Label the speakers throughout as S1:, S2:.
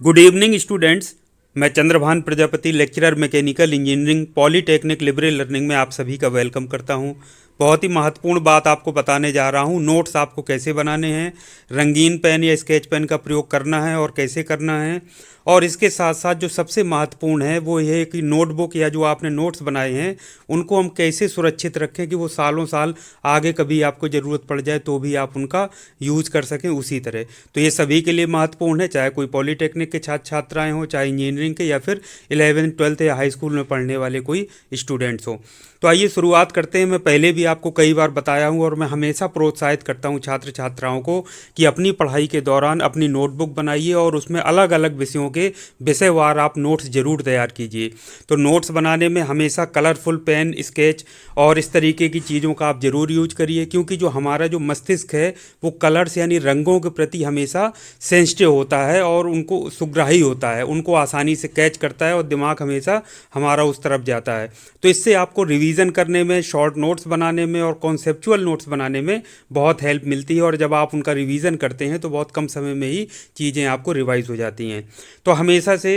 S1: Good evening students. मैं Chandrabhan Prajapati, lecturer mechanical engineering polytechnic liberal learning में आप सभी का वेलकम करता हूं। बहुत ही महत्वपूर्ण बात आपको बताने जा रहा हूं। नोट्स आपको कैसे बनाने हैं, रंगीन पेन या स्केच पेन का प्रयोग करना है और कैसे करना है। और इसके साथ साथ जो सबसे महत्वपूर्ण है वो ये है कि नोटबुक या जो आपने नोट्स बनाए हैं उनको हम कैसे सुरक्षित रखें कि वो सालों साल आगे कभी आपको ज़रूरत पड़ जाए तो भी आप उनका यूज कर सकें उसी तरह। तो ये सभी के लिए महत्वपूर्ण है, चाहे कोई पॉलीटेक्निक के छात्र छात्राएं हों, चाहे इंजीनियरिंग के या फिर 11th 12th या हाई स्कूल में पढ़ने वाले कोई स्टूडेंट्स हों। तो आइए शुरुआत करते हैं। मैं पहले भी आपको कई बार बताया हूँ और मैं हमेशा प्रोत्साहित करता हूँ छात्र छात्राओं को कि अपनी पढ़ाई के दौरान अपनी नोटबुक बनाइए और उसमें अलग अलग विषयों के विषयवार आप नोट्स जरूर तैयार कीजिए। तो नोट्स बनाने में हमेशा कलरफुल पेन, स्केच और इस तरीके की चीज़ों का आप ज़रूर यूज करिए, क्योंकि जो हमारा जो मस्तिष्क है वो कलर्स यानी रंगों के प्रति हमेशा सेंसिटिव होता है और उनको सुग्राही होता है, उनको आसानी से कैच करता है और दिमाग हमेशा हमारा उस तरफ जाता है। तो इससे आपको रिवीजन करने में, शॉर्ट नोट्स बनाने में और कॉन्सेप्चुअल नोट्स बनाने में बहुत हेल्प मिलती है। और जब आप उनका रिवीजन करते हैं तो बहुत कम समय में ही चीज़ें आपको रिवाइज हो जाती हैं। तो हमेशा से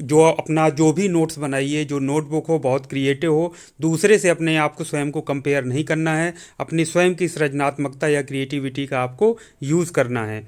S1: जो अपना जो भी नोट्स बनाइए, जो नोटबुक हो बहुत क्रिएटिव हो, दूसरे से अपने आप को स्वयं को कंपेयर नहीं करना है, अपनी स्वयं की सृजनात्मकता या क्रिएटिविटी का आपको यूज़ करना है।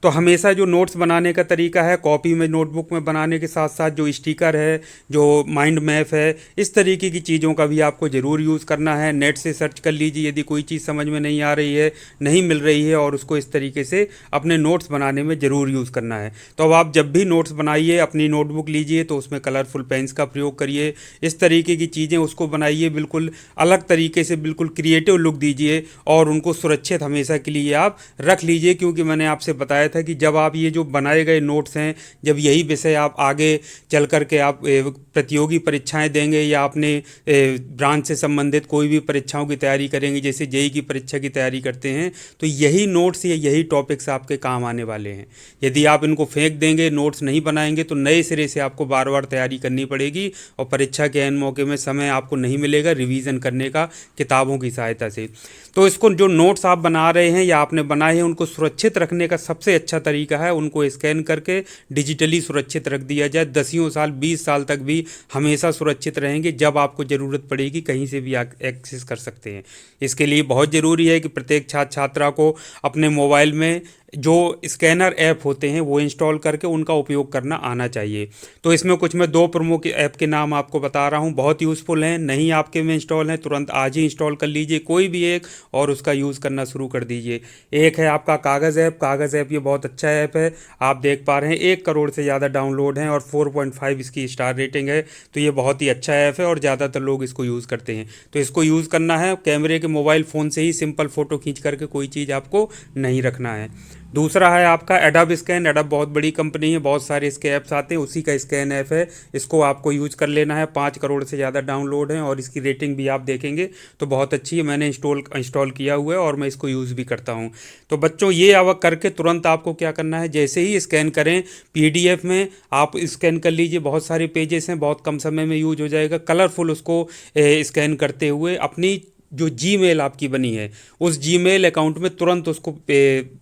S1: तो हमेशा जो नोट्स बनाने का तरीका है, कॉपी में नोटबुक में बनाने के साथ साथ जो स्टिकर है, जो माइंड मैप है, इस तरीके की चीज़ों का भी आपको ज़रूर यूज़ करना है। नेट से सर्च कर लीजिए यदि कोई चीज़ समझ में नहीं आ रही है, नहीं मिल रही है, और उसको इस तरीके से अपने नोट्स बनाने में ज़रूर यूज़ करना है। तो अब आप जब भी नोट्स बनाइए, अपनी नोटबुक लीजिए तो उसमें कलरफुल पेन्स का प्रयोग करिए, इस तरीके की चीज़ें उसको बनाइए, बिल्कुल अलग तरीके से, बिल्कुल क्रिएटिव लुक दीजिए और उनको सुरक्षित हमेशा के लिए आप रख लीजिए। क्योंकि मैंने आपसे बताया था कि जब आप ये जो बनाए गए नोट्स हैं, जब यही विषय आप आगे चल कर के आप प्रतियोगी परीक्षाएं देंगे या अपने ब्रांच से संबंधित कोई भी परीक्षाओं की तैयारी करेंगे, जैसे जेई की परीक्षा की तैयारी करते हैं, तो यही नोट्स या यही टॉपिक्स आपके काम आने वाले हैं। यदि आप इनको फेंक देंगे, नोट्स नहीं बनाएंगे, तो नए सिरे से आपको बार बार तैयारी करनी पड़ेगी और परीक्षा के ऐन मौके में समय आपको नहीं मिलेगा रिवीजन करने का किताबों की सहायता से। तो इसको जो नोट्स आप बना रहे हैं या आपने बनाए हैं उनको सुरक्षित रखने का सबसे अच्छा तरीका है उनको स्कैन करके डिजिटली सुरक्षित रख दिया जाए। 10 साल 20 साल तक भी हमेशा सुरक्षित रहेंगे, जब आपको ज़रूरत पड़ेगी कहीं से भी एक्सेस कर सकते हैं। इसके लिए बहुत ज़रूरी है कि प्रत्येक छात्र छात्रा को अपने मोबाइल में जो स्कैनर ऐप होते हैं वो इंस्टॉल करके उनका उपयोग करना आना चाहिए। तो इसमें कुछ मैं दो प्रमुख ऐप के नाम आपको बता रहा हूँ, बहुत यूज़फुल हैं। नहीं आपके में इंस्टॉल हैं, तुरंत आज ही इंस्टॉल कर लीजिए कोई भी एक और उसका यूज़ करना शुरू कर दीजिए। एक है आपका कागज़ ऐप। कागज़ ऐप ये बहुत अच्छा ऐप है, आप देख पा रहे हैं 1 करोड़ से ज़्यादा डाउनलोड हैं और 4.5 इसकी स्टार रेटिंग है। तो ये बहुत ही अच्छा ऐप है और ज़्यादातर लोग इसको यूज़ करते हैं। तो इसको यूज़ करना है, कैमरे के मोबाइल फ़ोन से ही सिंपल फ़ोटो खींच करके कोई चीज़ आपको नहीं रखना है। दूसरा है आपका एडब स्कैन। एडब बहुत बड़ी कंपनी है, बहुत सारे इसके ऐप्स आते हैं, उसी का स्कैन ऐप है, इसको आपको यूज कर लेना है। 5 करोड़ से ज़्यादा डाउनलोड हैं और इसकी रेटिंग भी आप देखेंगे तो बहुत अच्छी है। मैंने इंस्टॉल किया हुआ है और मैं इसको यूज़ भी करता हूँ। तो बच्चों ये अब करके तुरंत आपको क्या करना है, जैसे ही स्कैन करें पीडीएफ में आप स्कैन कर लीजिए। बहुत सारे पेजेस हैं, बहुत कम समय में यूज हो जाएगा। कलरफुल उसको स्कैन करते हुए अपनी जो जीमेल आपकी बनी है उस जीमेल अकाउंट में तुरंत उसको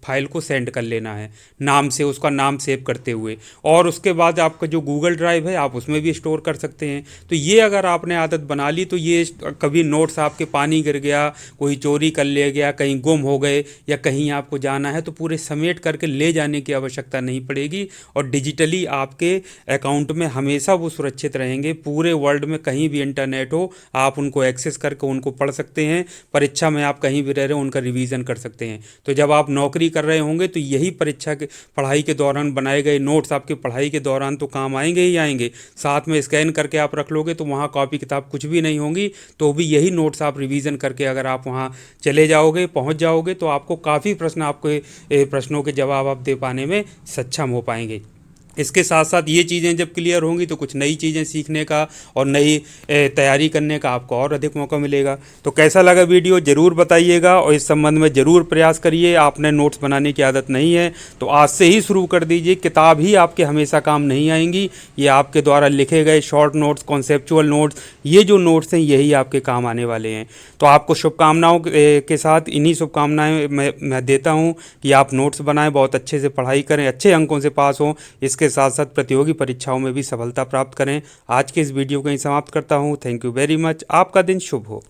S1: फाइल को सेंड कर लेना है, नाम से उसका नाम सेव करते हुए। और उसके बाद आपका जो गूगल ड्राइव है आप उसमें भी स्टोर कर सकते हैं। तो ये अगर आपने आदत बना ली तो ये कभी नोट्स आपके पानी गिर गया, कोई चोरी कर ले गया, कहीं गुम हो गए या कहीं आपको जाना है तो पूरे समेट करके ले जाने की आवश्यकता नहीं पड़ेगी और डिजिटली आपके अकाउंट में हमेशा वो सुरक्षित रहेंगे। पूरे वर्ल्ड में कहीं भी इंटरनेट हो आप उनको एक्सेस करके उनको पढ़ सकते हैं। परीक्षा में आप कहीं भी रह रहे हो उनका रिवीजन कर सकते हैं। तो जब आप नौकरी कर रहे होंगे तो यही परीक्षा के पढ़ाई के दौरान बनाए गए नोट्स आपके पढ़ाई के दौरान तो काम आएंगे ही आएंगे। साथ में स्कैन करके आप रख लोगे तो वहाँ कॉपी किताब कुछ भी नहीं होंगी, तो भी यही नोट्स आप रिवीजन करके अगर आप वहाँ चले जाओगे, पहुँच जाओगे, तो आपको काफ़ी प्रश्न, आपके प्रश्नों के जवाब आप दे पाने में सक्षम हो पाएंगे। इसके साथ साथ ये चीज़ें जब क्लियर होंगी तो कुछ नई चीज़ें सीखने का और नई तैयारी करने का आपको और अधिक मौका मिलेगा। तो कैसा लगा वीडियो ज़रूर बताइएगा और इस संबंध में ज़रूर प्रयास करिए। आपने नोट्स बनाने की आदत नहीं है तो आज से ही शुरू कर दीजिए। किताब ही आपके हमेशा काम नहीं आएंगी, ये आपके द्वारा लिखे गए शॉर्ट नोट्स, कॉन्सेप्चुअल नोट्स, ये जो नोट्स हैं यही आपके काम आने वाले हैं। तो आपको शुभकामनाओं के साथ इन्हीं शुभकामनाएँ मैं देता हूँ कि आप नोट्स बनाएँ, बहुत अच्छे से पढ़ाई करें, अच्छे अंकों से पास हों। इसके के साथ साथ प्रतियोगी परीक्षाओं में भी सफलता प्राप्त करें। आज के इस वीडियो को यहीं समाप्त करता हूँ। Thank you very much. आपका दिन शुभ हो।